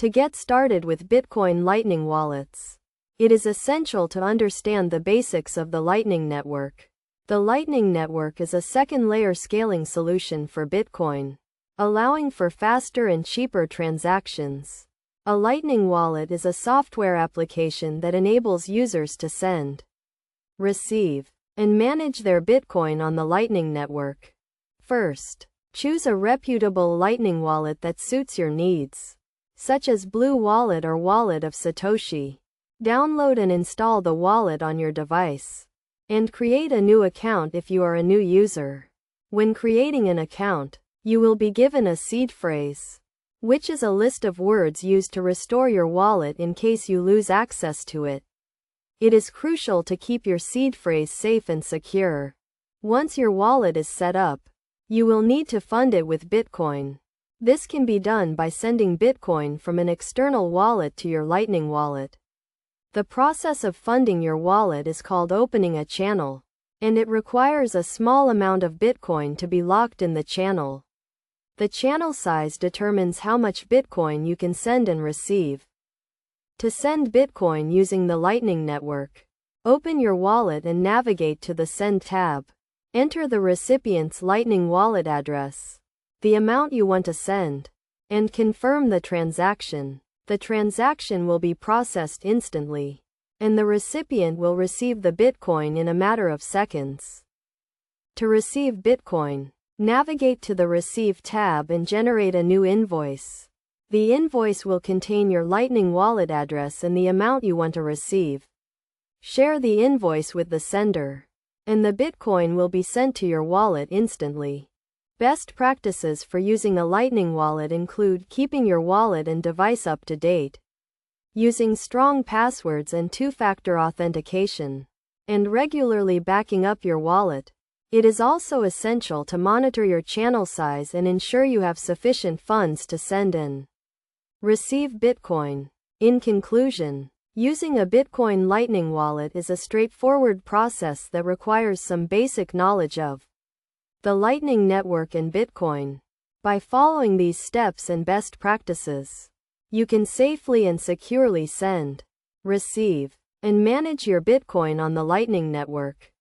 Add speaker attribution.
Speaker 1: To get started with Bitcoin Lightning wallets, it is essential to understand the basics of the Lightning Network. The Lightning Network is a second-layer scaling solution for Bitcoin, allowing for faster and cheaper transactions. A Lightning wallet is a software application that enables users to send, receive, and manage their Bitcoin on the Lightning Network. First, choose a reputable Lightning wallet that suits your needs, such as Blue Wallet or Wallet of Satoshi. Download and install the wallet on your device, and create a new account if you are a new user. When creating an account, you will be given a seed phrase, which is a list of words used to restore your wallet in case you lose access to it. It is crucial to keep your seed phrase safe and secure. Once your wallet is set up, you will need to fund it with Bitcoin. This can be done by sending Bitcoin from an external wallet to your Lightning wallet. The process of funding your wallet is called opening a channel, and it requires a small amount of Bitcoin to be locked in the channel. The channel size determines how much Bitcoin you can send and receive. To send Bitcoin using the Lightning Network, open your wallet and navigate to the Send tab. Enter the recipient's Lightning wallet address, the amount you want to send, and confirm the transaction. The transaction will be processed instantly, and the recipient will receive the Bitcoin in a matter of seconds. To receive Bitcoin, navigate to the Receive tab and generate a new invoice. The invoice will contain your Lightning wallet address and the amount you want to receive. Share the invoice with the sender, and the Bitcoin will be sent to your wallet instantly. Best practices for using a Lightning wallet include keeping your wallet and device up to date, using strong passwords and two-factor authentication, and regularly backing up your wallet. It is also essential to monitor your channel size and ensure you have sufficient funds to send and receive Bitcoin. In conclusion, using a Bitcoin Lightning wallet is a straightforward process that requires some basic knowledge of the Lightning Network and Bitcoin. By following these steps and best practices, you can safely and securely send, receive, and manage your Bitcoin on the Lightning Network.